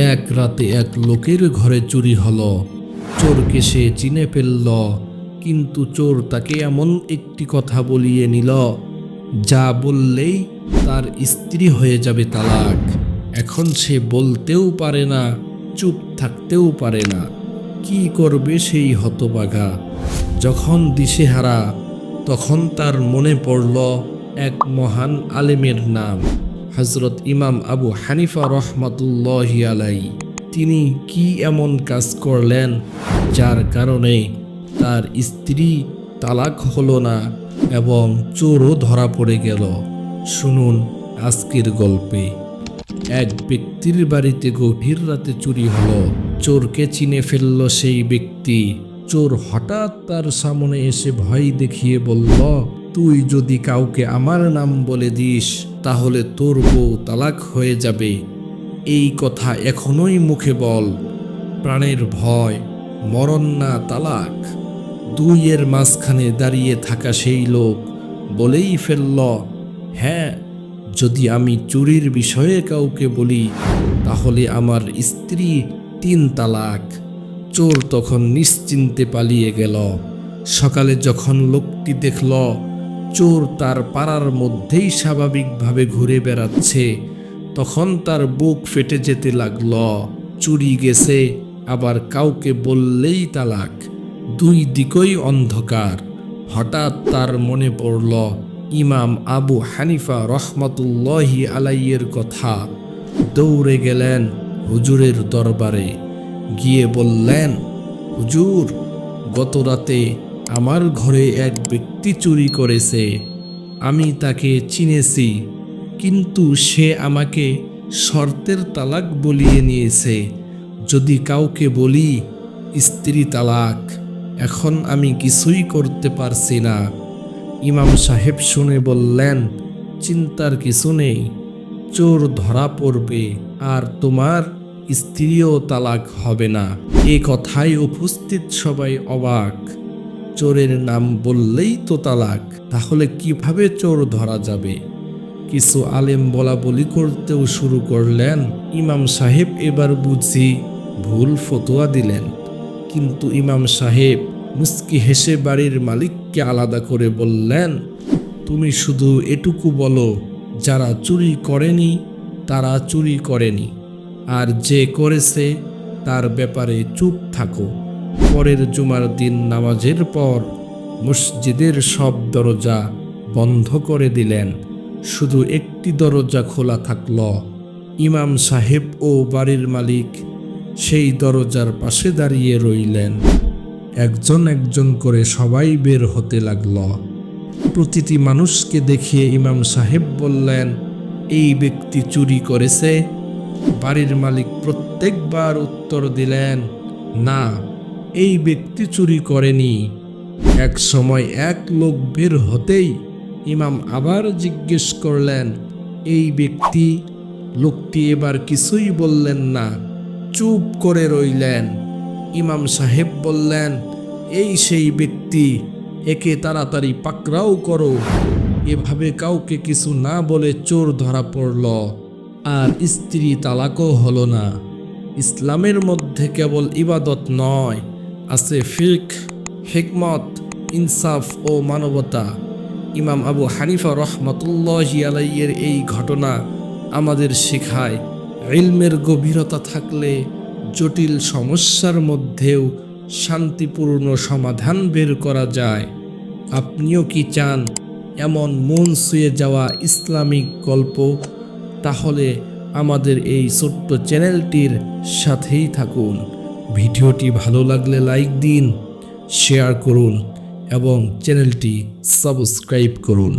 এক রাতে এক লোকের ঘরে চুরি হলো। চোরকে সে চিনে ফেলল, কিন্তু চোর তাকে এমন একটি কথা বলিয়ে নিল যা বললেই তার স্ত্রী হয়ে যাবে তালাক। এখন সে বলতেও পারে না, চুপ থাকতেও পারে না। কি করবে সেই হতভাগা? যখন দিশেহারা, তখন তার মনে পড়ল এক মহান আলেমের নাম, হযরত ইমাম আবু হানিফা রহমাতুল্লাহি আলাইহি। তিনি কি এমন কাজ করলেন যার কারণে তার স্ত্রী তালাক হলো না এবং চোরও ধরা পড়ে গেল? শুনুন আজকের গল্পে। এক ব্যক্তির বাড়িতে গভীর রাতে চুরি হলো। চোরকে চিনে ফেলল সেই ব্যক্তি। চোর হঠাৎ তার সামনে এসে ভয় দেখিয়ে বলল, তুই যদি কাউকে আমার নাম বলে দিস তাহলে তোর বউ তালাক হয়ে যাবে। এই কথা এখনোই মুখে বল। প্রাণের ভয়, মরণ না তালাক। দুইয়ের মাঝখানে দাঁড়িয়ে থাকা সেই লোক বলেই ফেলল, হ্যাঁ, যদি আমি চুরির বিষয়ে কাউকে বলি তাহলে আমার স্ত্রী 3 তালাক। চোর তখন নিশ্চিন্তে পালিয়ে গেল। সকালে যখন লোকটি দেখল চোর তার পাড়ার মধ্যেই স্বাভাবিকভাবে ঘুরে বেড়াচ্ছে, তখন তার বুক ফেটে যেতে লাগল। চুরি গেছে, আবার কাউকে বললেই তালাক। দুই দিকই অন্ধকার। হঠাৎ তার মনে পড়ল ইমাম আবু হানিফা রহমাতুল্লাহি আলাইহির কথা। দৌড়ে গেলেন হুজুরের দরবারে। গিয়ে বললেন, হুজুর, গত রাতে আমার ঘরে এক ব্যক্তি চুরি করেছে। আমি তাকে চিনেছি, কিন্তু সে আমাকে শর্তের তালাক বলিয়ে নিয়েছে। যদি কাউকে বলি স্ত্রী তালাক, এখন আমি কিছুই করতে পারছি না। ইমাম সাহেব শুনে বললেন, চিন্তার কিছু নেই, চোর ধরা পড়বে আর তোমার স্ত্রীও তালাক হবে না। এ কথায় উপস্থিত সবাই অবাক। চোরের নাম বললেই তো তালাক, তাহলে কিভাবে চোর ধরা যাবে? কিছু আলেম বলা বলি করতেও শুরু করলেন। ইমাম সাহেব এবার বুঝি ভুল ফতোয়া দিলেন, কিন্তু ইমাম সাহেব মুস্কি হেসে বাড়ির মালিককে আলাদা করে বললেন, তুমি শুধু এটুকু বলো, যারা চুরি করেনি তারা চুরি করেনি, আর যে করেছে তার ব্যাপারে চুপ থাকো। পরের জুমার দিন নামাজের পর মসজিদের সব দরজা বন্ধ করে দিলেন, শুধু একটি দরজা খোলা থাকল। ইমাম সাহেব ও বাড়ির মালিক সেই দরজার পাশে দাঁড়িয়ে রইলেন। একজন একজন করে সবাই বের হতে লাগল। প্রতিটি মানুষকে দেখিয়ে ইমাম সাহেব বললেন, এই ব্যক্তি চুরি করেছে? বাড়ির মালিক প্রত্যেকবার উত্তর দিলেন, না, এই ব্যক্তি চুরি করেনি। এক সময় এক লোক বের হতেই ইমাম আবার জিজ্ঞেস করলেন, এই ব্যক্তি? লোকটি এবার কিছুই বললেন না, চুপ করে রইলেন। ইমাম সাহেব বললেন, এই সেই ব্যক্তি, একে তাড়াতাড়ি পাকড়াও করো। এভাবে কাউকে কিছু না বলে চোর ধরা পড়ল, আর স্ত্রী তালাকও হলো না। ইসলামের মধ্যে কেবল ইবাদত নয়, আছে ফিকহ, হিকমত, ইনসাফ ও মানবতা। ইমাম আবু হানিফা রহমাতুল্লাহি আলাইহির এই ঘটনা আমাদের শেখায়, ইলমের গভীরতা থাকলে জটিল সমস্যার মধ্যেও শান্তিপূর্ণ সমাধান বের করা যায়। আপনিও কি চান এমন মন ছুঁয়ে যাওয়া ইসলামিক গল্প? তাহলে আমাদের এই ছোট্ট চ্যানেলটির সাথেই থাকুন। ভিডিওটি ভালো লাগলে লাইক দিন, শেয়ার করুন এবং চ্যানেলটি সাবস্ক্রাইব করুন।